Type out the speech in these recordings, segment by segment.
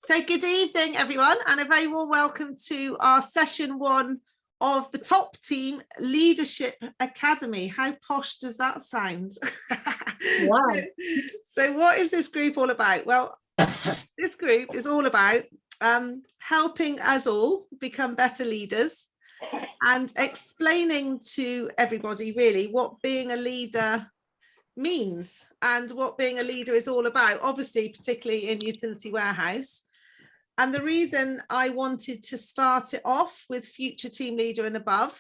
So good evening, everyone, and a very warm welcome to our session one of the Top Team Leadership Academy. How posh does that sound? Wow. So what is this group all about? Well, this group is all about helping us all become better leaders and explaining to everybody really what being a leader means and what being a leader is all about, obviously, particularly in utility warehouse. And the reason I wanted to start it off with future team leader and above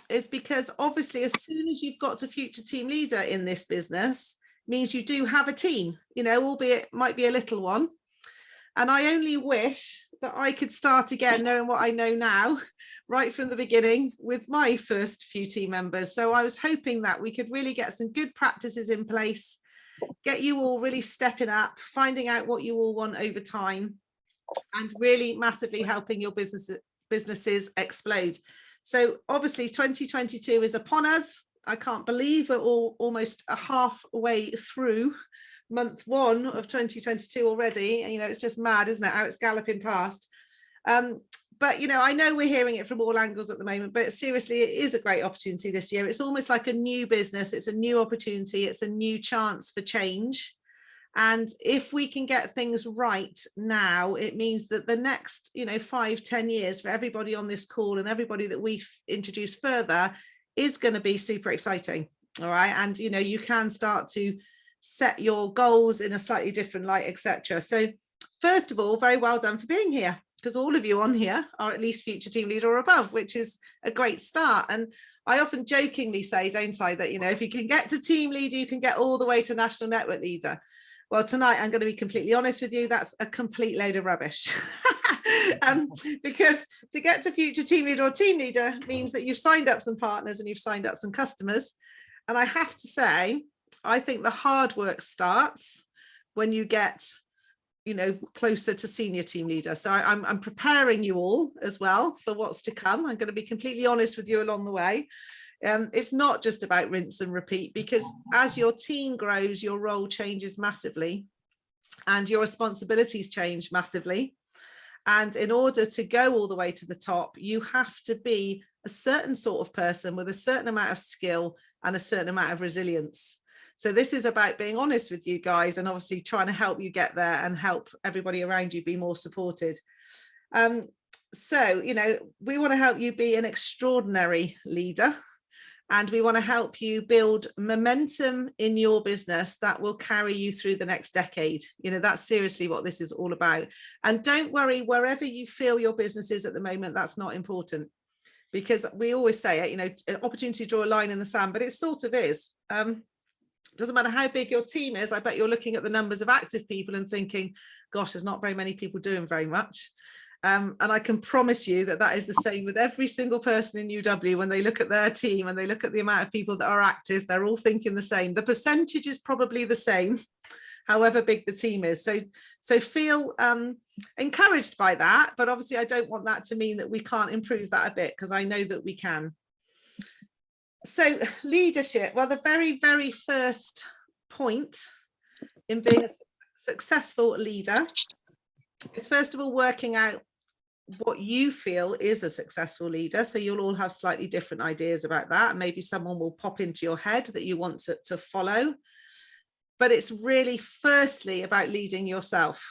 is because obviously as soon as you've got to future team leader in this business means you do have a team, you know, albeit it might be a little one. And I only wish that I could start again knowing what I know now right from the beginning with my first few team members. So I was hoping that we could really get some good practices in place, get you all really stepping up, finding out what you all want over time, and really massively helping your businesses explode. So obviously 2022 is upon us. I can't believe we're all almost a halfway through month one of 2022 already. And, you know, it's just mad, isn't it, how it's galloping past. But, you know, I know we're hearing it from all angles at the moment, but seriously, it is a great opportunity this year. It's almost like a new business. It's a new opportunity. It's a new chance for change. And if we can get things right now, it means that the next, 5-10 years for everybody on this call and everybody that we've introduced further is going to be super exciting. All right. And, you can start to set your goals in a slightly different light, etc. So first of all, very well done for being here, because all of you on here are at least future team leader or above, which is a great start. And I often jokingly say, don't I, that, if you can get to team leader, you can get all the way to national network leader. Well, tonight, I'm going to be completely honest with you, that's a complete load of rubbish. Because to get to future team leader or team leader means that you've signed up some partners and you've signed up some customers. And I have to say, I think the hard work starts when you get, closer to senior team leader. So I'm preparing you all as well for what's to come. I'm going to be completely honest with you along the way. It's not just about rinse and repeat, because as your team grows, your role changes massively and your responsibilities change massively. And in order to go all the way to the top, you have to be a certain sort of person with a certain amount of skill and a certain amount of resilience. So this is about being honest with you guys and obviously trying to help you get there and help everybody around you be more supported. So, we want to help you be an extraordinary leader. And we want to help you build momentum in your business that will carry you through the next decade. That's seriously what this is all about. And don't worry, wherever you feel your business is at the moment, that's not important. Because we always say it, an opportunity to draw a line in the sand, but it sort of is. Doesn't matter how big your team is. I bet you're looking at the numbers of active people and thinking, gosh, there's not very many people doing very much. And I can promise you that that is the same with every single person in UW. When they look at their team and they look at the amount of people that are active, they're all thinking the same. The percentage is probably the same, however big the team is. So feel encouraged by that. But obviously, I don't want that to mean that we can't improve that a bit, because I know that we can. So leadership, well, the very, very first point in being a successful leader is first of all working out what you feel is a successful leader. So you'll all have slightly different ideas about that. Maybe someone will pop into your head that you want to follow. But it's really firstly about leading yourself.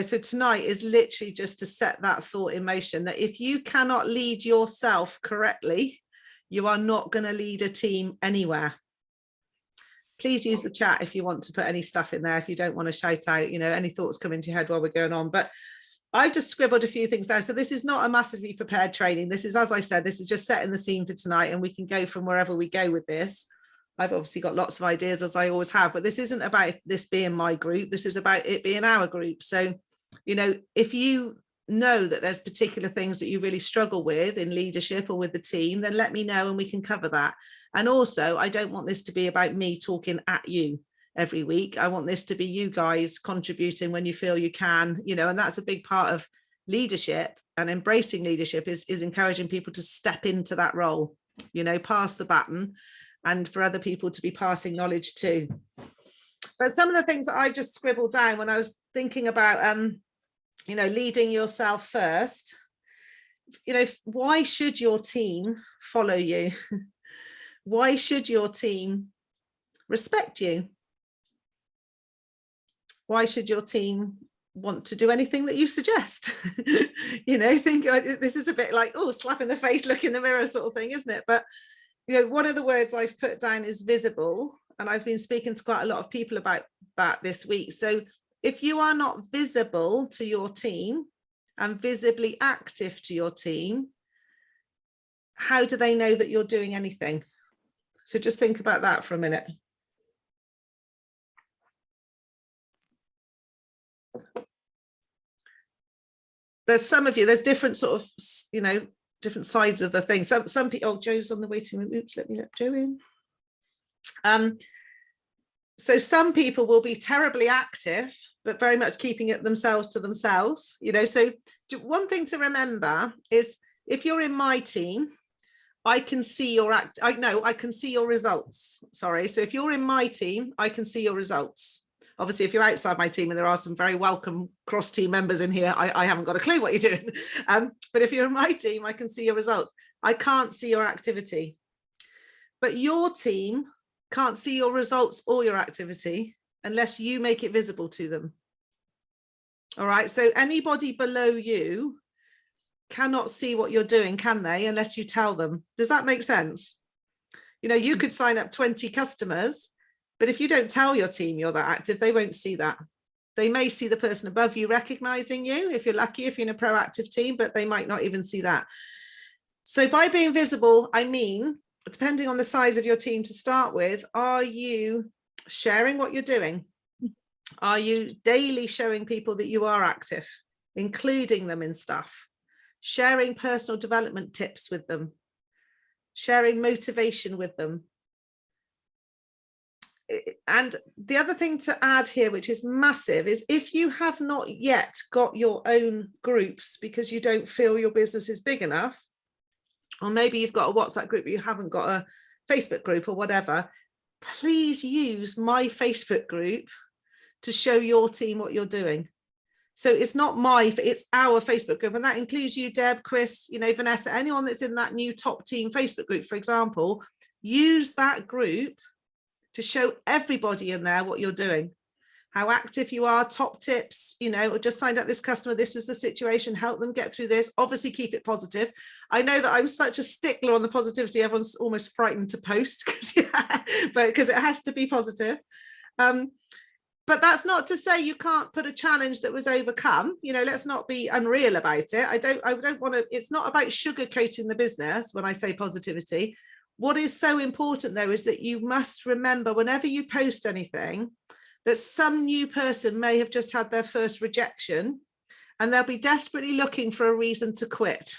So tonight is literally just to set that thought in motion, that if you cannot lead yourself correctly, you are not going to lead a team anywhere. Please use the chat if you want to put any stuff in there, if you don't want to shout out, any thoughts come into your head while we're going on. But I've just scribbled a few things down. So this is not a massively prepared training. This is, as I said, this is just setting the scene for tonight, and we can go from wherever we go with this. I've obviously got lots of ideas, as I always have, but this isn't about this being my group. This is about it being our group. So, if you know that there's particular things that you really struggle with in leadership or with the team, then let me know and we can cover that. And also, I don't want this to be about me talking at you every week. I want this to be you guys contributing when you feel you can, and that's a big part of leadership, and embracing leadership is encouraging people to step into that role, pass the baton, and for other people to be passing knowledge too. But some of the things that I've just scribbled down when I was thinking about you know, leading yourself first, you know, why should your team follow you? Why should your team respect you? Why should your team want to do anything that you suggest? You know, think this is a bit like, oh, slap in the face, look in the mirror sort of thing, isn't it? But, you know, one of the words I've put down is visible. And I've been speaking to quite a lot of people about that this week. So if you are not visible to your team and visibly active to your team, how do they know that you're doing anything? So just think about that for a minute. There's some of you, there's different sort of, you know, different sides of the thing. Some people, oh, Joe's on the waiting room. Oops, let me let Joe in. So some people will be terribly active, but very much keeping it themselves to themselves, you know. So one thing to remember is if you're in my team, I can see your I can see your results. Sorry. So if you're in my team, I can see your results. Obviously, if you're outside my team, and there are some very welcome cross team members in here, I haven't got a clue what you're doing. But if you're in my team, I can see your results. I can't see your activity. But your team can't see your results or your activity unless you make it visible to them. All right. So anybody below you cannot see what you're doing, can they, unless you tell them? Does that make sense? You know, you could sign up 20 customers, but if you don't tell your team you're that active, they won't see that. They may see the person above you recognizing you, if you're lucky, if you're in a proactive team, but they might not even see that. So by being visible, I mean, depending on the size of your team to start with, are you sharing what you're doing? Are you daily showing people that you are active, including them in stuff? Sharing personal development tips with them, sharing motivation with them. And the other thing to add here, which is massive, is if you have not yet got your own groups because you don't feel your business is big enough, or maybe you've got a WhatsApp group, but you haven't got a Facebook group or whatever, please use my Facebook group to show your team what you're doing. So it's not it's our Facebook group, and that includes you, Deb, Chris, you know, Vanessa, anyone that's in that new top team Facebook group, for example. Use that group to show everybody in there what you're doing, how active you are, top tips, you know, or just signed up this customer, this was the situation, help them get through this. Obviously keep it positive. I know that I'm such a stickler on the positivity, everyone's almost frightened to post because it has to be positive. But that's not to say you can't put a challenge that was overcome. You know, let's not be unreal about it. I don't want to, it's not about sugarcoating the business when I say positivity. What is so important though is that you must remember whenever you post anything that some new person may have just had their first rejection and they'll be desperately looking for a reason to quit.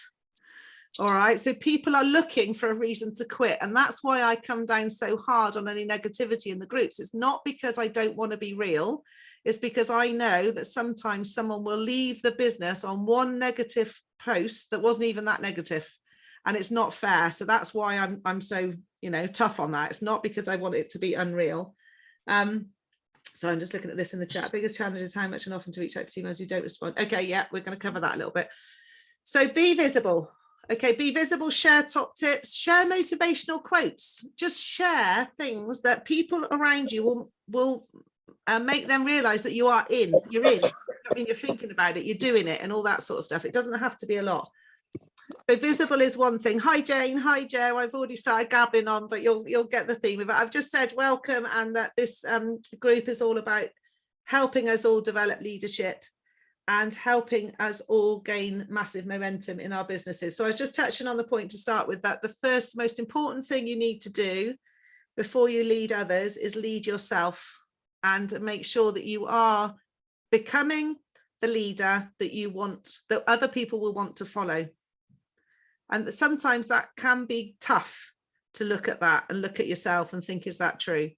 All right, so people are looking for a reason to quit, and that's why I come down so hard on any negativity in the groups. It's not because I don't want to be real, it's because I know that sometimes someone will leave the business on one negative post that wasn't even that negative, and it's not fair. So that's why I'm so, you know, tough on that. It's not because I want it to be unreal. So I'm just looking at this in the chat. Biggest challenge is how much and often to reach out to team members who don't respond. Okay, yeah, we're going to cover that a little bit. So be visible. Okay, be visible, share top tips, share motivational quotes, just share things that people around you will make them realize that you're in. I mean, you're thinking about it, you're doing it and all that sort of stuff. It doesn't have to be a lot. So visible is one thing. Hi, Jane. Hi, Joe. I've already started gabbing on, but you'll get the theme of it. I've just said welcome, and that this group is all about helping us all develop leadership and helping us all gain massive momentum in our businesses. So I was just touching on the point to start with, that the first most important thing you need to do before you lead others is lead yourself, and make sure that you are becoming the leader that you want, that other people will want to follow. And sometimes that can be tough to look at that and look at yourself and think, is that true?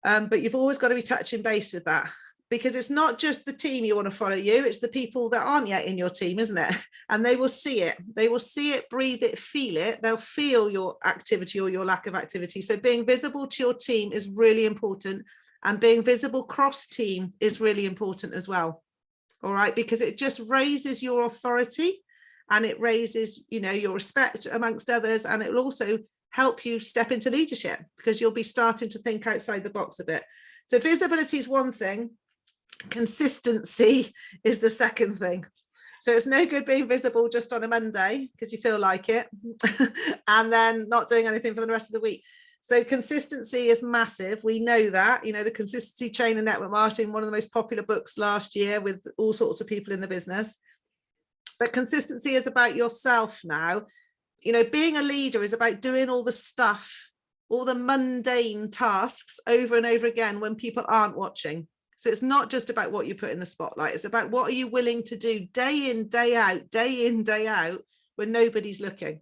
But you've always got to be touching base with that, because it's not just the team you want to follow you, it's the people that aren't yet in your team, isn't it? And they will see it, breathe it, feel it, they'll feel your activity or your lack of activity. So being visible to your team is really important, and being visible cross team is really important as well. all right, because it just raises your authority and it raises, you know, your respect amongst others, and it will also help you step into leadership because you'll be starting to think outside the box a bit. So visibility is one thing, consistency is the second thing. So it's no good being visible just on a Monday because you feel like it and then not doing anything for the rest of the week. So consistency is massive. We know that, you know, the Consistency Chain and Network Marketing, one of the most popular books last year with all sorts of people in the business. But consistency is about yourself now. You know, being a leader is about doing all the stuff, all the mundane tasks over and over again when people aren't watching. So it's not just about what you put in the spotlight. It's about what are you willing to do day in, day out when nobody's looking.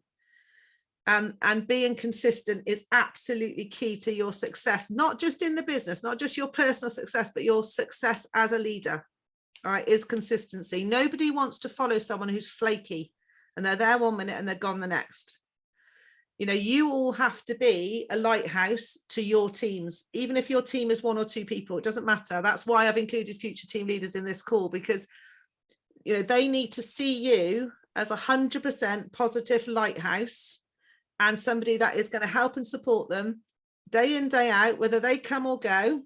And being consistent is absolutely key to your success, not just in the business, not just your personal success, but your success as a leader. All right, is consistency. Nobody wants to follow someone who's flaky and they're there 1 minute and they're gone the next. You know, you all have to be a lighthouse to your teams, even if your team is 1 or 2 people, it doesn't matter. That's why I've included future team leaders in this call, because, you know, they need to see you as 100% positive lighthouse and somebody that is going to help and support them day in, day out, whether they come or go.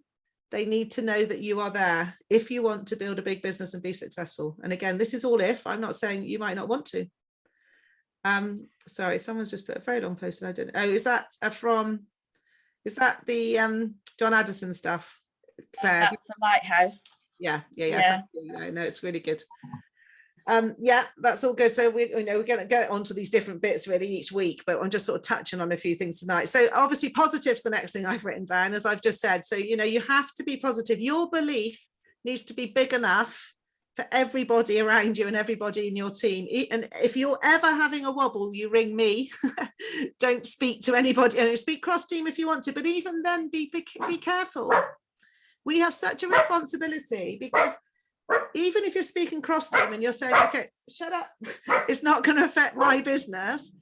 They need to know that you are there if you want to build a big business and be successful. And again, this is all if. I'm not saying you might not want to. Sorry, someone's just put a very long post and I don't know. Oh, is that the John Addison stuff? That's the lighthouse. Yeah. No, it's really good. Yeah, that's all good. So we're going to get onto these different bits really each week, but I'm just sort of touching on a few things tonight. So obviously positive's the next thing I've written down, as I've just said. So, you know, you have to be positive. Your belief needs to be big enough for everybody around you and everybody in your team. And if you're ever having a wobble, you ring me. Don't speak to anybody, and speak cross team if you want to, but even then be careful. We have such a responsibility, because even if you're speaking cross team and you're saying, okay, shut up, it's not going to affect my business,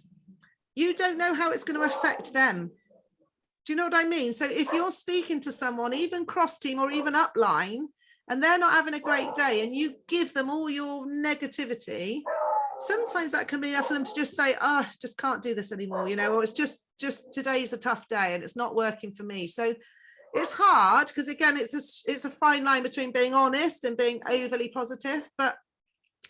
you don't know how it's going to affect them. Do you know what I mean? So if you're speaking to someone, even cross team or even upline, and they're not having a great day and you give them all your negativity, sometimes that can be enough for them to just say, oh, just can't do this anymore, you know, or it's just today's a tough day and it's not working for me. So it's hard because, again, it's a fine line between being honest and being overly positive. But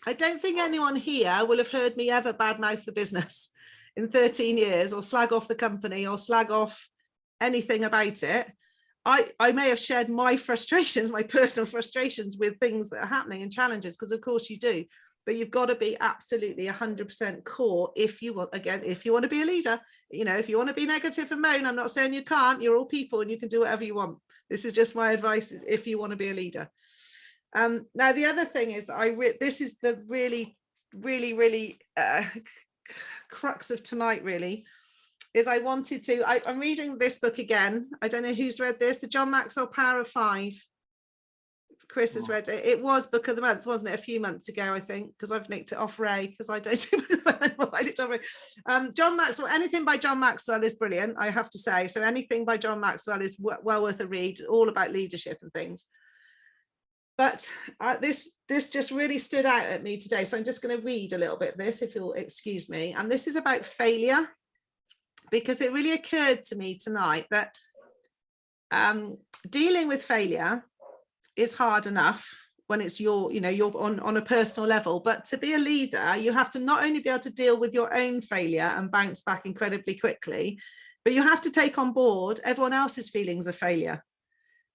I don't think anyone here will have heard me ever badmouth the business in 13 years or slag off the company or slag off anything about it. I may have shared my frustrations, my personal frustrations with things that are happening and challenges, because of course you do. But you've got to be absolutely 100% core if you want, again, if you want to be a leader. You know, if you want to be negative and moan, I'm not saying you can't, you're all people and you can do whatever you want. This is just my advice, is if you want to be a leader. Now, the other thing is, this is the really crux of tonight, really, is I wanted to, I'm reading this book again. I don't know who's read this, the John Maxwell Power of 5. Chris has read it. It was book of the month, wasn't it, a few months ago, I think, because I've nicked it off Ray, because I don't John Maxwell, anything by John Maxwell is brilliant, I have to say. So anything by John Maxwell is well worth a read, all about leadership and things. But this just really stood out at me today, so I'm just going to read a little bit of this, if you'll excuse me. And this is about failure, because it really occurred to me tonight that dealing with failure is hard enough when it's you're on a personal level, but to be a leader, you have to not only be able to deal with your own failure and bounce back incredibly quickly, but you have to take on board everyone else's feelings of failure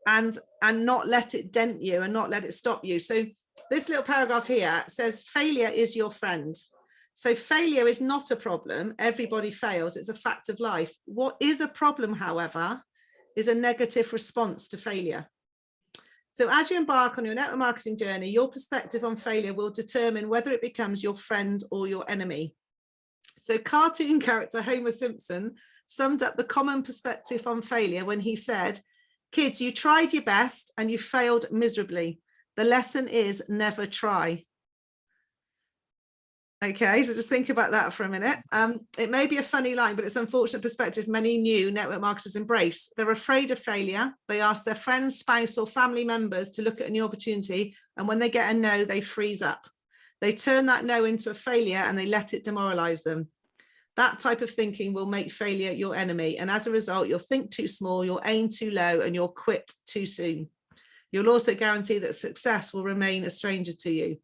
and not let it dent you and not let it stop you. So this little paragraph here says failure is your friend. So failure is not a problem. Everybody fails. It's a fact of life. What is a problem, however, is a negative response to failure. So as you embark on your network marketing journey, your perspective on failure will determine whether it becomes your friend or your enemy. So cartoon character Homer Simpson summed up the common perspective on failure when he said, "Kids, you tried your best and you failed miserably. The lesson is never try." Okay, so just think about that for a minute. It may be a funny line, but it's an unfortunate perspective many new network marketers embrace. They're afraid of failure. They ask their friends, spouse, or family members to look at a new opportunity, and when they get a no, they freeze up. They turn that no into a failure and they let it demoralize them. That type of thinking will make failure your enemy, and as a result, you'll think too small, you'll aim too low, and you'll quit too soon. You'll also guarantee that success will remain a stranger to you.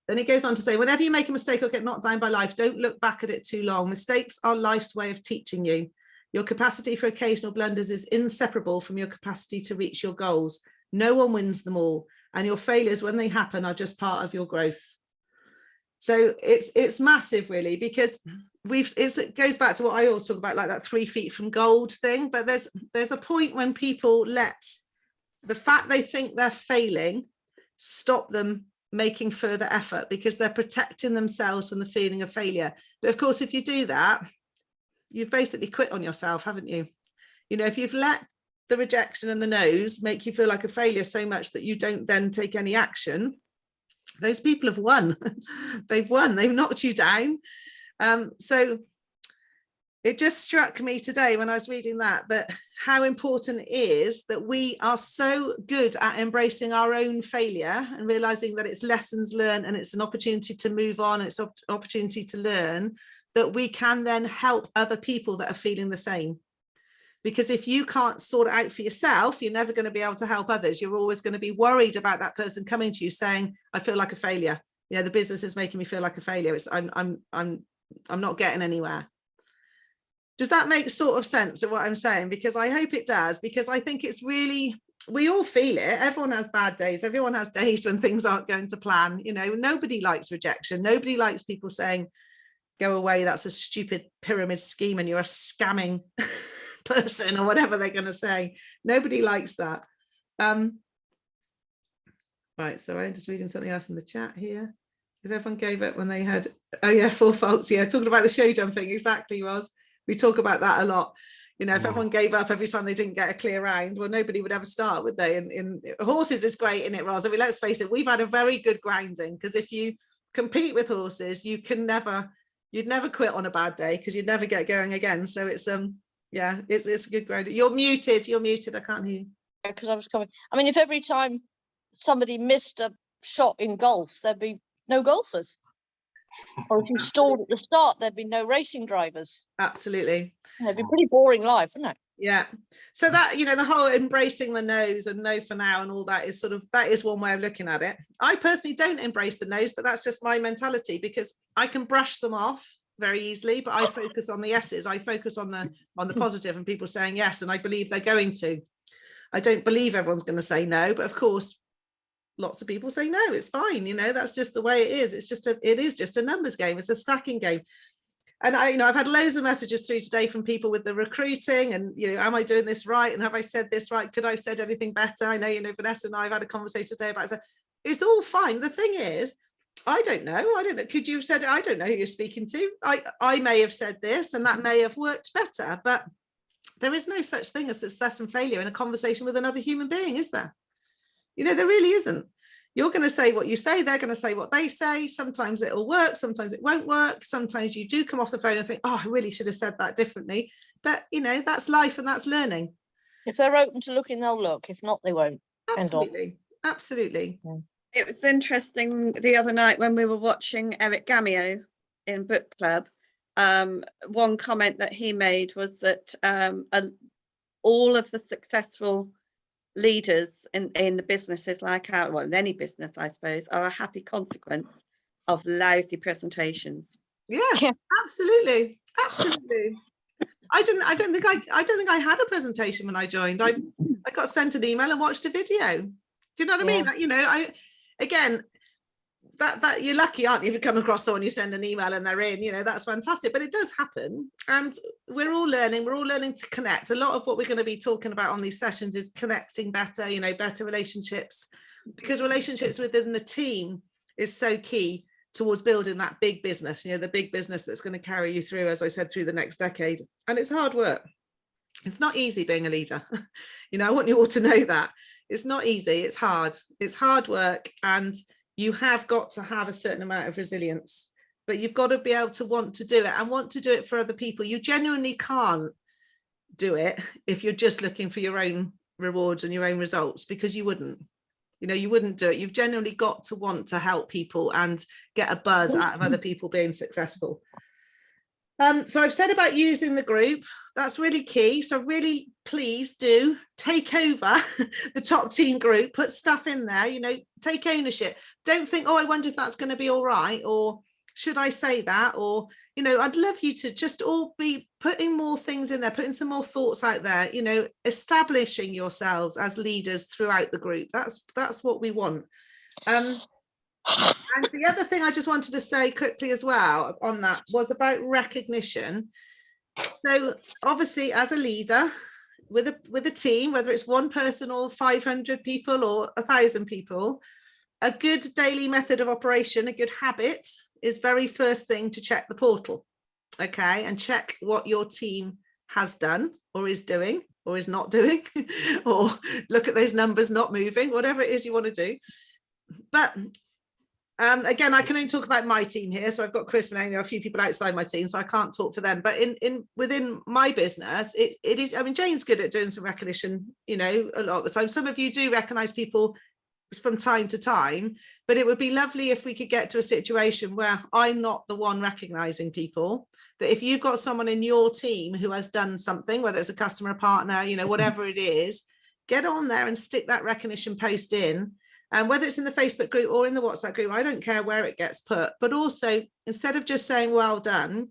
Then it goes on to say, whenever you make a mistake or get knocked down by life, don't look back at it too long. Mistakes are life's way of teaching you. Your capacity for occasional blunders is inseparable from your capacity to reach your goals. No one wins them all, and your failures, when they happen, are just part of your growth. So it's massive, really, because it goes back to what I always talk about, like that 3 feet from gold thing. But there's a point when people let the fact they think they're failing stop them making further effort, because they're protecting themselves from the feeling of failure. But of course, if you do that, you've basically quit on yourself, haven't you? You know, if you've let the rejection and the no's make you feel like a failure so much that you don't then take any action, those people have won. They've won, they've knocked you down. So it just struck me today when I was reading that how important it is that we are so good at embracing our own failure and realizing that it's lessons learned and it's an opportunity to move on, and it's an opportunity to learn, that we can then help other people that are feeling the same. Because if you can't sort it out for yourself, you're never going to be able to help others. You're always going to be worried about that person coming to you saying, I feel like a failure. You know, the business is making me feel like a failure. I'm not getting anywhere. Does that make sort of sense of what I'm saying? Because I hope it does, because I think it's really, we all feel it. Everyone has bad days. Everyone has days when things aren't going to plan. You know, nobody likes rejection. Nobody likes people saying, go away, that's a stupid pyramid scheme and you're a scamming person, or whatever they're going to say. Nobody likes that. Right, so I'm just reading something else in the chat here. If everyone gave up when they had, oh yeah, 4 faults, yeah, talking about the show jumping, exactly, Roz. We talk about that a lot. You know, if everyone gave up every time they didn't get a clear round, well, nobody would ever start, would they? And in horses is great, isn't it, Roz? I mean, let's face it, we've had a very good grounding, because if you compete with horses, you'd never quit on a bad day, because you'd never get going again. So it's yeah, it's a good grounding. You're muted, I can't hear you. Because I was coming. I mean, if every time somebody missed a shot in golf, there'd be no golfers. Or if you stalled at the start, there'd be no racing drivers. Absolutely. It'd be a pretty boring life, wouldn't it? Yeah. So that, you know, the whole embracing the no's and no for now and all that is that is one way of looking at it. I personally don't embrace the no's, but that's just my mentality, because I can brush them off very easily, but I focus on the yeses. I focus on the positive and people saying yes, and I believe they're going to. I don't believe everyone's going to say no, but of course lots of people say no. It's fine, you know, that's just the way it is. It is just a numbers game. It's a stacking game. And I've had loads of messages through today from people with the recruiting and, you know, am I doing this right? And have I said this right? Could I have said anything better? I know, you know, Vanessa and I have had a conversation today about it. So it's all fine. The thing is, I don't know. Could you have said it? I don't know who you're speaking to. I may have said this and that may have worked better, but there is no such thing as success and failure in a conversation with another human being, is there? You know, there really isn't. You're going to say what you say, they're going to say what they say. Sometimes it'll work, sometimes it won't work. Sometimes you do come off the phone and think, oh, I really should have said that differently. But, you know, that's life and that's learning. If they're open to looking, they'll look. If not, they won't. Absolutely. Absolutely. Yeah. It was interesting the other night when we were watching Eric Gamio in book club. One comment that he made was that all of the successful leaders in the businesses like ours, well, in any business, I suppose, are a happy consequence of lousy presentations. Yeah. Absolutely. I don't think I had a presentation when I joined. I got sent an email and watched a video. Do you know what I mean? Like, you know, again, that you're lucky, aren't you, if you come across someone, you send an email and they're in, you know, that's fantastic. But it does happen, and we're all learning to connect. A lot of what we're going to be talking about on these sessions is connecting better, you know, better relationships, because relationships within the team is so key towards building that big business, you know, the big business that's going to carry you through, as I said, through the next decade. And it's hard work. It's not easy being a leader. You know, I want you all to know that it's not easy. It's hard work. And you have got to have a certain amount of resilience, but you've got to be able to want to do it and want to do it for other people. You genuinely can't do it if you're just looking for your own rewards and your own results, because you wouldn't do it. You've genuinely got to want to help people and get a buzz out of other people being successful. So I've said about using the group, that's really key. So really, please do take over the top team group, put stuff in there, take ownership. Don't think, oh, I wonder if that's going to be all right, or should I say that? Or, I'd love you to just all be putting more things in there, putting some more thoughts out there, establishing yourselves as leaders throughout the group. That's what we want. And the other thing I just wanted to say quickly as well on that was about recognition. So obviously, as a leader with a team, whether it's one person or 500 people or 1,000 people, a good daily method of operation, a good habit, is very first thing to check the portal, okay, and check what your team has done or is doing or is not doing, or look at those numbers not moving, whatever it is you want to do. But again, I can only talk about my team here. So I've got Chris and a few people outside my team, so I can't talk for them. But within my business, it is. I mean, Jane's good at doing some recognition, a lot of the time. Some of you do recognize people from time to time, but it would be lovely if we could get to a situation where I'm not the one recognizing people. That if you've got someone in your team who has done something, whether it's a customer, a partner, whatever it is, get on there and stick that recognition post in. And whether it's in the Facebook group or in the WhatsApp group, I don't care where it gets put. But also, instead of just saying, well done,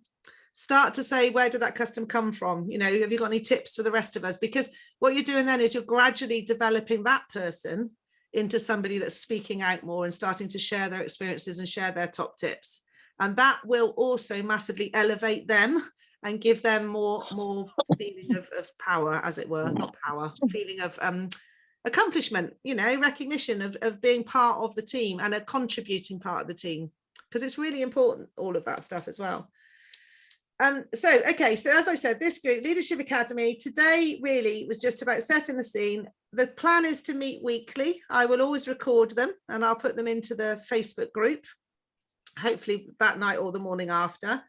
start to say, where did that custom come from? Have you got any tips for the rest of us? Because what you're doing then is you're gradually developing that person into somebody that's speaking out more and starting to share their experiences and share their top tips. And that will also massively elevate them and give them more feeling of power, as it were, not power, feeling of accomplishment, recognition of being part of the team and a contributing part of the team, because it's really important, all of that stuff as well. So as I said, this group, Leadership Academy, today really was just about setting the scene. The plan is to meet weekly. I will always record them and I'll put them into the Facebook group, hopefully that night or the morning after.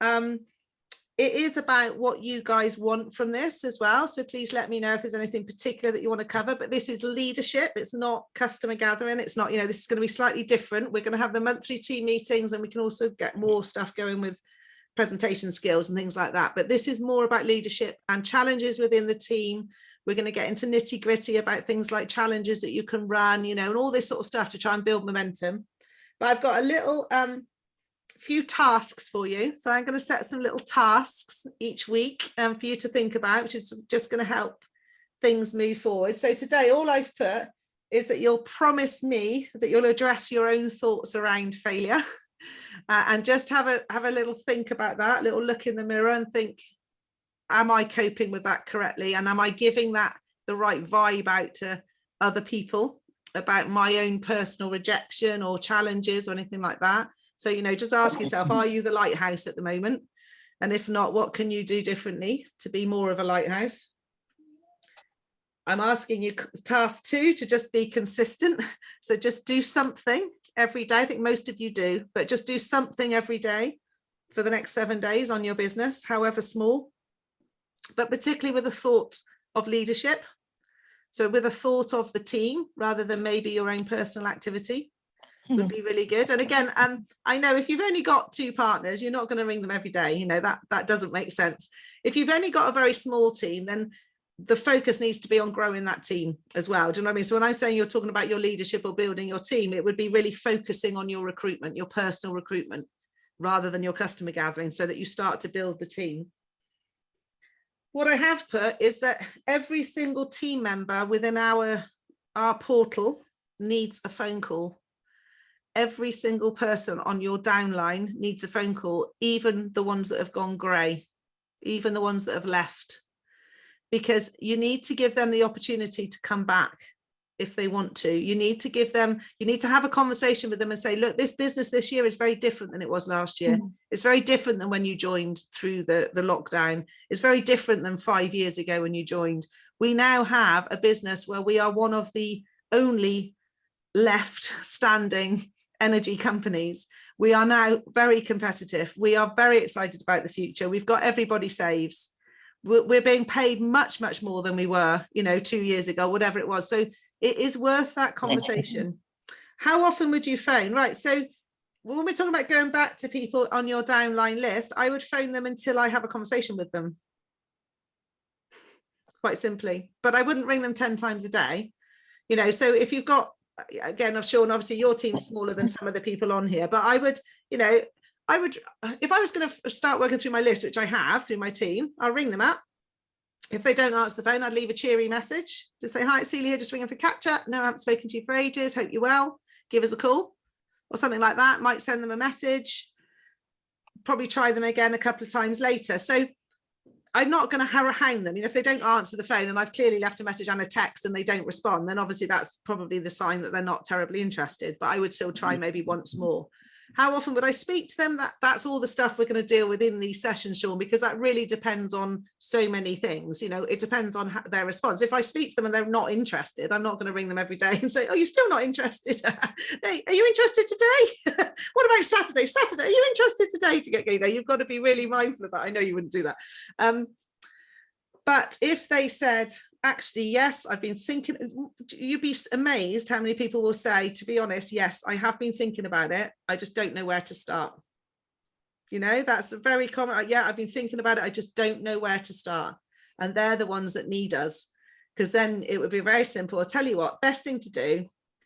It is about what you guys want from this as well. So please let me know if there's anything particular that you want to cover, but this is leadership. It's not customer gathering. It's not, this is going to be slightly different. We're going to have the monthly team meetings and we can also get more stuff going with presentation skills and things like that. But this is more about leadership and challenges within the team. We're going to get into nitty gritty about things like challenges that you can run, and all this sort of stuff to try and build momentum. But I've got a little, few tasks for you. So I'm going to set some little tasks each week for you to think about, which is just going to help things move forward. So today, all I've put is that you'll promise me that you'll address your own thoughts around failure and just have a little think about that, a little look in the mirror and think, am I coping with that correctly? And am I giving that the right vibe out to other people about my own personal rejection or challenges or anything like that? So, just ask yourself, are you the lighthouse at the moment? And if not, what can you do differently to be more of a lighthouse? I'm asking you, task 2, to just be consistent. So just do something every day. I think most of you do, but just do something every day for the next 7 days on your business, however small, but particularly with a thought of leadership. So with a thought of the team rather than maybe your own personal activity. Would be really good. And again, I know if you've only got 2 partners, you're not going to ring them every day. That doesn't make sense. If you've only got a very small team, then the focus needs to be on growing that team as well. Do you know what I mean? So when I'm saying you're talking about your leadership or building your team, it would be really focusing on your recruitment, your personal recruitment, rather than your customer gathering, so that you start to build the team. What I have put is that every single team member within our portal needs a phone call. Every single person on your downline needs a phone call, even the ones that have gone grey, even the ones that have left, because you need to give them the opportunity to come back if they want to. You need to have a conversation with them and say, look, this business this year is very different than it was last year. It's very different than when you joined through the lockdown. It's very different than 5 years ago when you joined. We now have a business where we are one of the only left standing energy companies. We are now very competitive. We are very excited about the future. We've got everybody saves. We're being paid much, much more than we were, 2 years ago, whatever it was. So it is worth that conversation. How often would you phone? Right. So when we're talking about going back to people on your downline list, I would phone them until I have a conversation with them. Quite simply, but I wouldn't ring them 10 times a day. So if you've got, again, I'm sure, and obviously your team's smaller than some of the people on here, but I would, if I was going to start working through my list, which I have through my team, I'll ring them up. If they don't answer the phone, I'd leave a cheery message. Just say, hi, it's Celia here, just ringing for catch up. No, I haven't spoken to you for ages. Hope you're well. Give us a call or something like that. Might send them a message. Probably try them again a couple of times later. So I'm not going to hang them. If they don't answer the phone and I've clearly left a message and a text and they don't respond, then obviously that's probably the sign that they're not terribly interested, but I would still try maybe once more. How often would I speak to them? That's all the stuff we're going to deal with in these sessions, Sean, because that really depends on so many things. It depends on their response. If I speak to them and they're not interested, I'm not going to ring them every day and say, oh, you're still not interested. Hey, are you interested today? What about Saturday? Saturday, are you interested today to get going? You've got to be really mindful of that. I know you wouldn't do that. But if they said, actually, yes, I've been thinking, you'd be amazed how many people will say, to be honest, yes, I have been thinking about it. I just don't know where to start. That's a very common, yeah, I've been thinking about it. I just don't know where to start. And they're the ones that need us, because then it would be very simple. I'll tell you what, best thing to do,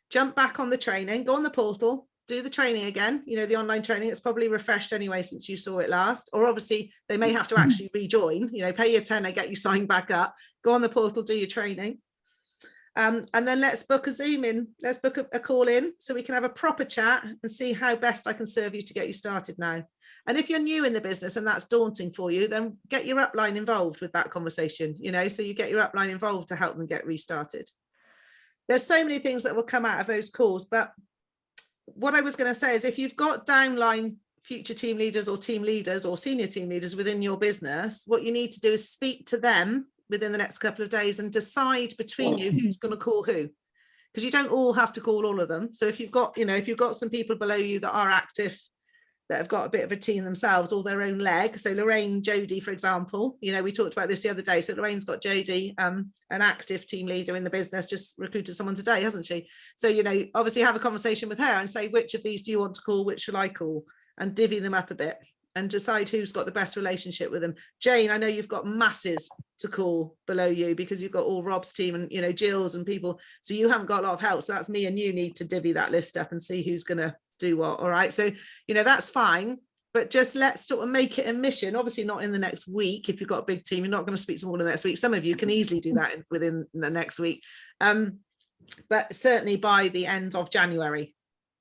jump back on the training, go on the portal, do the training again, the online training. It's probably refreshed anyway since you saw it last, or obviously they may have to actually rejoin, pay your tenner, get you signed back up, go on the portal, do your training. And then let's book a Zoom in, let's book a call in so we can have a proper chat and see how best I can serve you to get you started now. And if you're new in the business and that's daunting for you, then get your upline involved with that conversation, so you get your upline involved to help them get restarted. There's so many things that will come out of those calls, but what I was going to say is if you've got downline future team leaders or senior team leaders within your business, what you need to do is speak to them within the next couple of days and decide between you who's going to call who, because you don't all have to call all of them. So if you've got, if you've got some people below you that are active, that have got a bit of a team themselves or their own leg. So Lorraine, Jodie, for example, we talked about this the other day. So Lorraine's got Jodie, an active team leader in the business, just recruited someone today, hasn't she? So, obviously have a conversation with her and say, which of these do you want to call? Which shall I call? And divvy them up a bit and decide who's got the best relationship with them. Jane, I know you've got masses to call below you because you've got all Rob's team and, Jill's and people. So you haven't got a lot of help. So that's me and you need to divvy that list up and see who's going to do what. All right, so that's fine, but just let's sort of make it a mission. Obviously not in the next week. If you've got a big team, you're not going to speak to them all in the next week. Some of you can easily do that within the next week, but certainly by the end of January,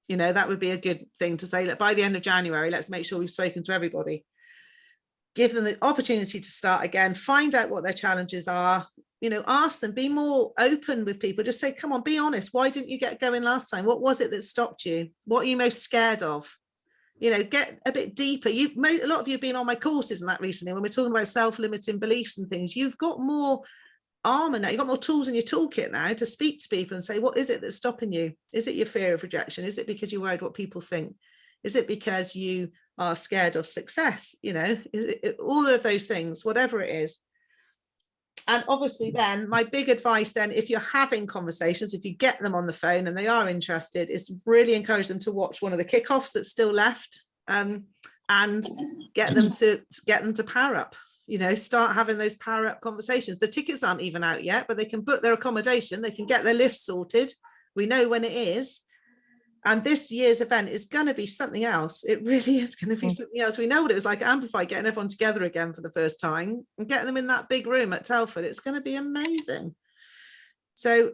that would be a good thing to say. That by the end of January, let's make sure we've spoken to everybody, give them the opportunity to start again, find out what their challenges are, ask them, be more open with people, just say, come on, be honest. Why didn't you get going last time? What was it that stopped you? What are you most scared of? Get a bit deeper. A lot of you have been on my courses and that recently, when we're talking about self-limiting beliefs and things, you've got more armor now, you've got more tools in your toolkit now to speak to people and say, what is it that's stopping you? Is it your fear of rejection? Is it because you're worried what people think? Is it because you are scared of success? All of those things, whatever it is. And obviously then my big advice then, if you're having conversations, if you get them on the phone and they are interested, is really encourage them to watch one of the kickoffs that's still left, and get them to power up, start having those power up conversations. The tickets aren't even out yet, but they can book their accommodation, they can get their lift sorted. We know when it is. And this year's event is going to be something else. It really is going to be something else. We know what it was like at Amplify, getting everyone together again for the first time and getting them in that big room at Telford. It's going to be amazing. So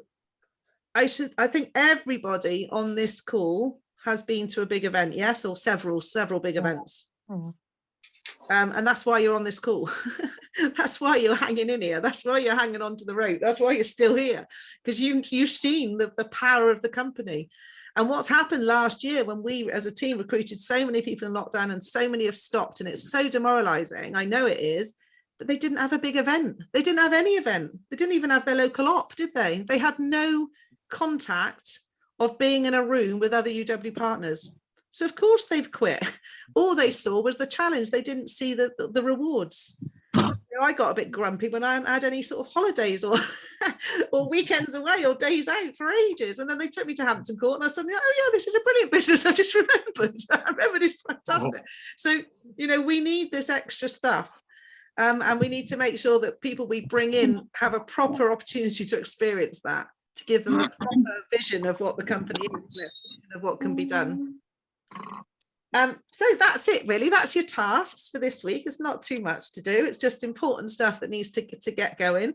I think everybody on this call has been to a big event, yes, or several big events. And that's why you're on this call. That's why you're hanging in here. That's why you're hanging onto the rope. That's why you're still here, because you've seen the power of the company. And what's happened last year when we as a team recruited so many people in lockdown and so many have stopped, and it's so demoralizing, I know it is, but they didn't have a big event. They didn't have any event. They didn't even have their local op, did they? They had no contact of being in a room with other UW partners. So of course they've quit. All they saw was the challenge. They didn't see the rewards. I got a bit grumpy when I hadn't had any sort of holidays or or weekends away or days out for ages. And then they took me to Hampton Court and I suddenly, oh yeah, this is a brilliant business. I just remembered. I remember this fantastic. So, we need this extra stuff. And we need to make sure that people we bring in have a proper opportunity to experience that, to give them the proper vision of what the company is, of what can be done. So that's it, really. That's your tasks for this week. It's not too much to do. It's just important stuff that needs to get going.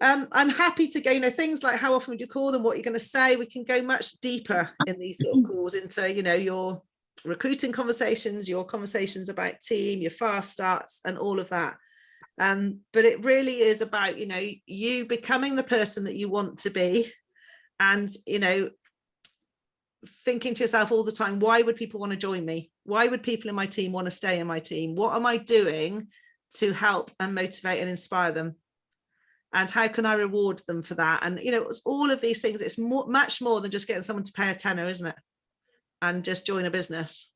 I'm happy to go, things like how often would you call them, what you're going to say. We can go much deeper in these sort of calls into, your recruiting conversations, your conversations about team, your fast starts and all of that. But it really is about, you becoming the person that you want to be and, thinking to yourself all the time, why would people want to join me? Why would people in my team want to stay in my team? What am I doing to help and motivate and inspire them? And how can I reward them for that? And, it's all of these things. It's much more than just getting someone to pay a tenner, isn't it? And just join a business,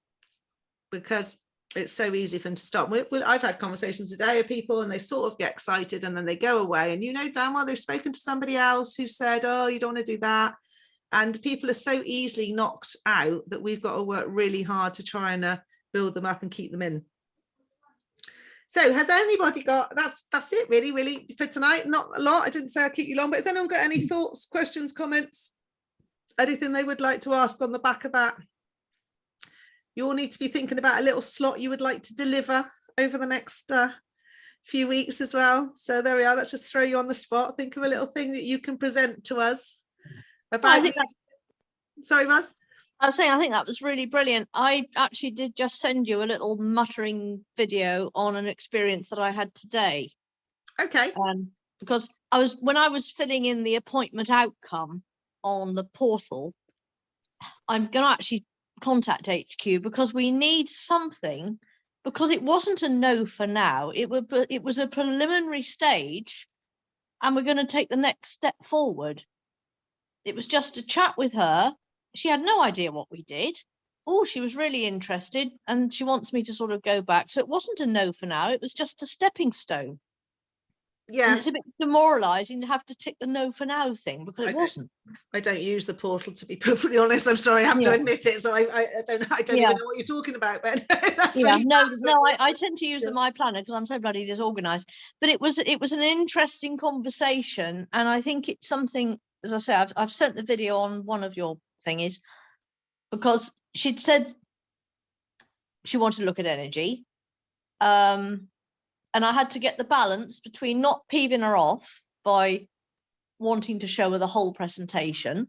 because it's so easy for them to stop. I've had conversations today with people and they sort of get excited and then they go away and damn well they've spoken to somebody else who said, oh, you don't want to do that. And people are so easily knocked out that we've got to work really hard to try and build them up and keep them in. So has anybody got, that's it really for tonight. Not a lot. I didn't say I'll keep you long, but has anyone got any thoughts, questions, comments, anything they would like to ask on the back of that? You all need to be thinking about a little slot you would like to deliver over the next few weeks as well. So there we are. Let's just throw you on the spot. Think of a little thing that you can present to us about. Sorry, Maz. I was saying, I think that was really brilliant. I actually did just send you a little muttering video on an experience that I had today. Okay. Because when I was filling in the appointment outcome on the portal, I'm going to actually contact HQ because we need something, because it wasn't a no for now. It was a preliminary stage and we're going to take the next step forward. It was just a chat with her. She had no idea what we did. Oh, she was really interested and she wants me to sort of go back. So it wasn't a no for now. It was just a stepping stone. Yeah. And it's a bit demoralizing to have to tick the no for now thing because it wasn't. I don't use the portal, to be perfectly honest. I'm sorry, I have to admit it. So I don't even know what you're talking about, but that's really I tend to use the My Planner because I'm so bloody disorganized. But it was an interesting conversation, and I think it's something, as I say, I've sent the video on one of your thingies because she'd said she wanted to look at energy. And I had to get the balance between not peeving her off by wanting to show her the whole presentation.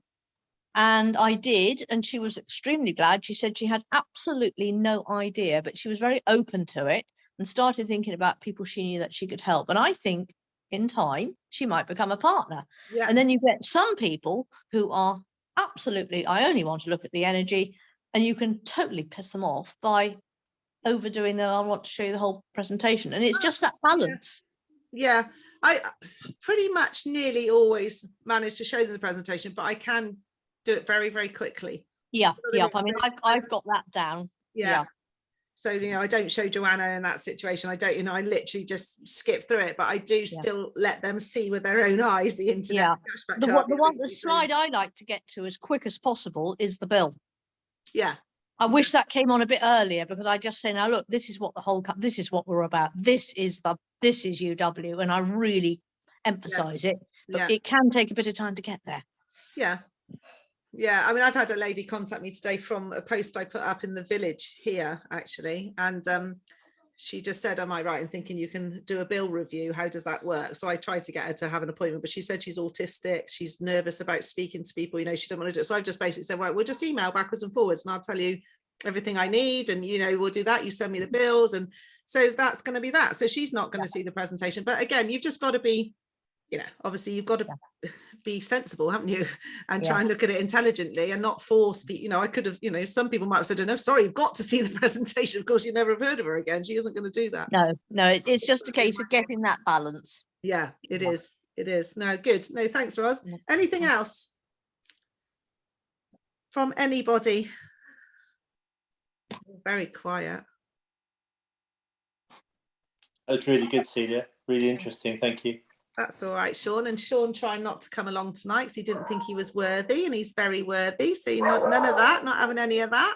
And I did, and she was extremely glad. She said she had absolutely no idea, but she was very open to it and started thinking about people she knew that she could help. And I think in time, she might become a partner. Yeah. And then you get some people who are absolutely, I only want to look at the energy, and you can totally piss them off by overdoing them. I want to show you the whole presentation, and it's just that balance. Yeah, I pretty much nearly always manage to show them the presentation, but I can do it very, very quickly. Yeah. I mean, I've got that down. Yeah. So I don't show Joanna in that situation. I don't, I literally just skip through it, but I do still let them see with their own eyes the internet. Yeah. The slide I like to get to as quick as possible is the bill. Yeah. I wish that came on a bit earlier, because I just say, now look, this is what this is what we're about. This is UW, and I really emphasize it. But it can take a bit of time to get there. Yeah. Yeah. I mean, I've had a lady contact me today from a post I put up in the village here, actually. And she just said, am I right in thinking you can do a bill review? How does that work? So I tried to get her to have an appointment, but she said she's autistic. She's nervous about speaking to people. She doesn't want to do it. So I've just basically said, right, we'll just email backwards and forwards and I'll tell you everything I need. And, we'll do that. You send me the bills. And so that's going to be that. So she's not going to see the presentation. But again, you've just got to be, obviously you've got to be sensible, haven't you? And try and look at it intelligently and not force people. I could have, some people might have said, no, sorry, you've got to see the presentation. Of course, you never have heard of her again. She isn't going to do that. No, it's just a case of getting that balance. Yeah, it is. It is. No, good. No, thanks, Roz. Anything else? from anybody? Very quiet. That's really good, Celia. Really interesting. Thank you. That's all right, Sean. And Sean trying not to come along tonight because he didn't think he was worthy, and he's very worthy. So you're not, none of that, not having any of that.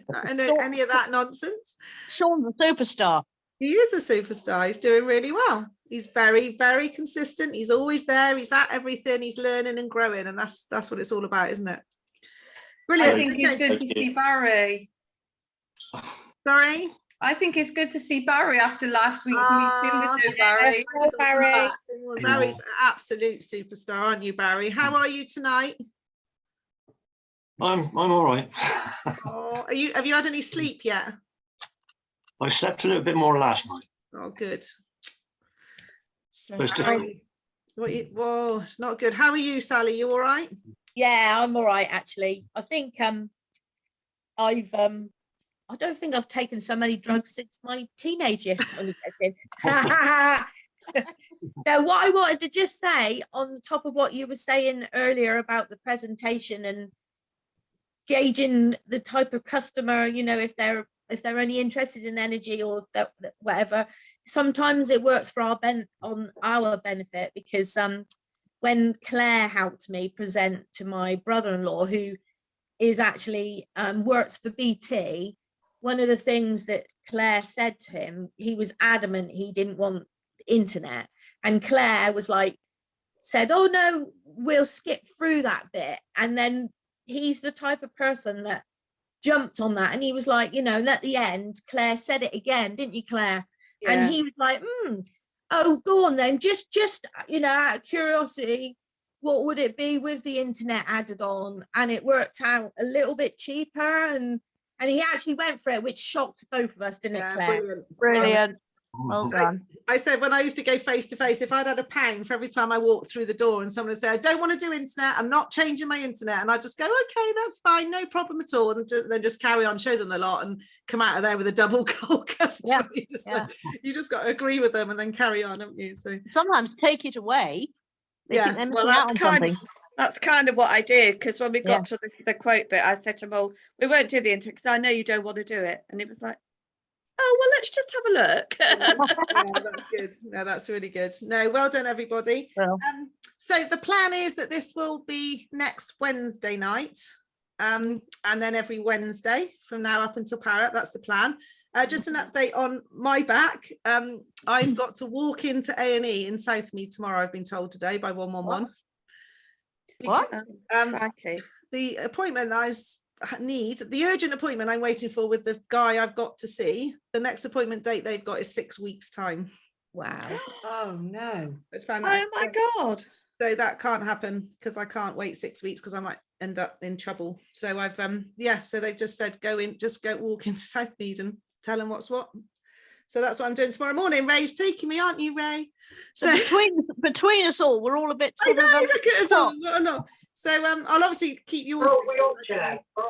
Not any of that nonsense. Sean's a superstar. He is a superstar. He's doing really well. He's very, very consistent. He's always there. He's at everything. He's learning and growing, and that's what it's all about, isn't it? Brilliant. I think it's good to see Barry. Sorry? I think it's good to see Barry after last week's meeting with you, Barry. Oh, Barry. Barry's an absolute superstar, aren't you, Barry? How are you tonight? I'm all right. Oh, have you had any sleep yet? I slept a little bit more last night. Oh, good. So, Barry, whoa, it's not good. How are you, Sally? You all right? Yeah, I'm all right, actually. I think I don't think I've taken so many drugs since my teenage years. Now, what I wanted to just say on the top of what you were saying earlier about the presentation and gauging the type of customer, you know, if they're only interested in energy or whatever, sometimes it works for our benefit, because when Claire helped me present to my brother-in-law, who is actually works for BT, one of the things that Claire said to him, he was adamant he didn't want the internet, and Claire was like, said, oh no, we'll skip through that bit. And then he's the type of person that jumped on that, and he was like, you know, and at the end Claire said it again, didn't you, Claire? Yeah. And he was like, oh, go on then, just you know, out of curiosity, what would it be with the internet added on? And it worked out a little bit cheaper, and he actually went for it, which shocked both of us, didn't it, Claire? Brilliant. Well done. I said when I used to go face to face, if I'd had £1 for every time I walked through the door and someone would say, I don't want to do internet, I'm not changing my internet, and I'd just go, okay, that's fine, no problem at all, and then just carry on, show them the lot, and come out of there with a double gold customer. Yeah. You just got to agree with them and then carry on, haven't you? So sometimes take it away. They think they're missing out on something. That's kind of what I did, because when we got to the quote bit, I said to him, well, we won't do the internet because I know you don't want to do it. And it was like, oh, well, let's just have a look. Yeah, that's good. No, that's really good. No, well done, everybody. Well. So the plan is that this will be next Wednesday night, and then every Wednesday from now up until Parrot. That's the plan. Just an update on my back. I've got to walk into A&E in Southmead tomorrow, I've been told today by 111. What? The appointment the urgent appointment I'm waiting for with the guy I've got to see, the next appointment date they've got is 6 weeks time. Wow. Oh no. Let's find that. Oh my God. So that can't happen because I can't wait 6 weeks because I might end up in trouble. So I've so they've just said walk into Southmead and tell them what's what. So that's what I'm doing tomorrow morning. Ray's taking me, aren't you, Ray? So between us all, we're all a bit I know, look at us all. No. So I'll obviously keep you all.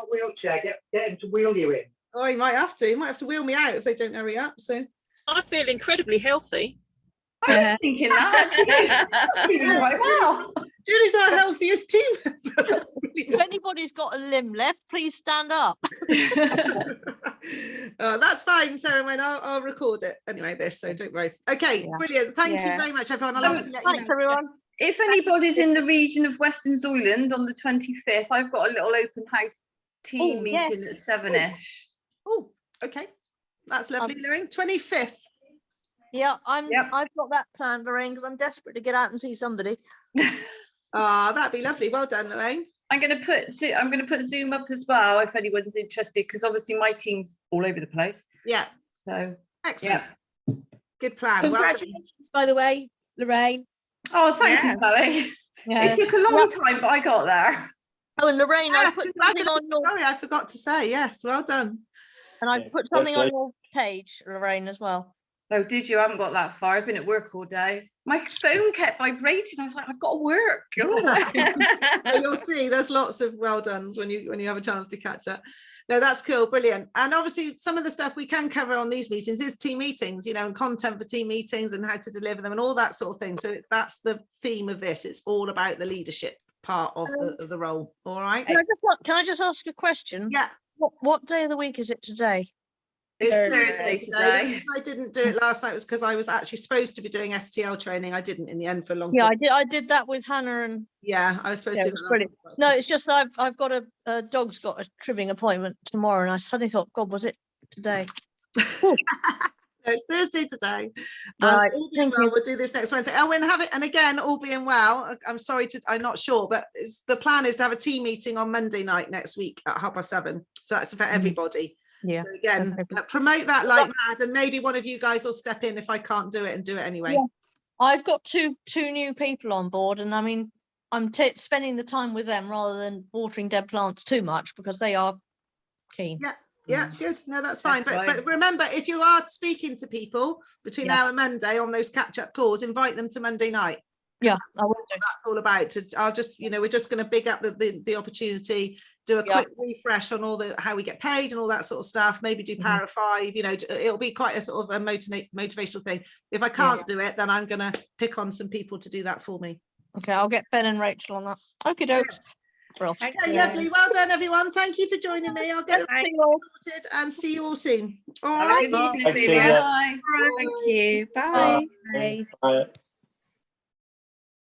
Wheelchair, get him to wheel you in. Oh, he might have to wheel me out if they don't hurry up. So I feel incredibly healthy. I was thinking that. Quite well. Julie's our healthiest team member. If anybody's got a limb left, please stand up. That's fine, Sarah. When I'll record it anyway. So don't worry. Okay, brilliant. Thank you very much, everyone. I'll obviously let you know. Thanks, everyone. If anybody's in the region of Western Zoyland on the 25th, I've got a little open house team meeting at 7ish. Oh, okay. That's lovely, Lorraine. 25th. Yeah, I've got that planned, Lorraine, because I'm desperate to get out and see somebody. That'd be lovely. Well done, Lorraine. I'm going to put Zoom up as well if anyone's interested, because obviously my team's all over the place. Yeah. So excellent. Yeah. Good plan. Congratulations, by the way, Lorraine. Oh, thank you, Sally. Yeah. It took a long time, but I got there. Oh, and Lorraine, yes, I put something on your... Sorry, I forgot to say. Yes, well done. And I put something on your page, Lorraine, as well. Oh, did you? I haven't got that far. I've been at work all day. My phone kept vibrating. I was like, I've got to work. You'll see there's lots of well dones when you have a chance to catch that. No, that's cool, brilliant. And obviously some of the stuff we can cover on these meetings is team meetings, you know, and content for team meetings and how to deliver them and all that sort of thing. So that's the theme of this. It's all about the leadership part of the role. All right. Can I just ask a question? Yeah. What day of the week is it today? It's Thursday Thursday today. The today. reason I didn't do it last night was because I was actually supposed to be doing STL training. I didn't in the end for a long Yeah, time. I did that with Hannah and Yeah, I was supposed yeah, to it do was that brilliant. last night. No, it's just that I've got a dog's got a trimming appointment tomorrow, and I suddenly thought, God, was it today? No, it's Thursday today. Right, And all being thank well, you. we'll do this next Wednesday. Oh, and have it. And again, all being well, I'm sorry I'm not sure, but the plan is to have a team meeting on Monday night next week at 7:30. So that's for everybody. Yeah. So again, definitely. promote that like mad, and maybe one of you guys will step in if I can't do it and do it anyway. Yeah. I've got two new people on board, and I mean, I'm spending the time with them rather than watering dead plants too much because they are keen. Yeah. Yeah, good. No, that's fine. That's But remember, if you are speaking to people between now and Monday on those catch-up calls, invite them to Monday night. Yeah, I will do. That's all about. I'll just, we're just going to big up the opportunity, do a quick refresh on all how we get paid and all that sort of stuff. Maybe do para 5. It'll be quite a sort of a motivational thing. If I can't do it, then I'm going to pick on some people to do that for me. Okay, I'll get Ben and Rachel on that. Okay, dokes. Okay, lovely. Well done, everyone. Thank you for joining me. I'll get it sorted and see you all soon. All right. Have a good evening, Thanks, Celia. Celia. Bye. Thank you. Bye. Bye. Bye.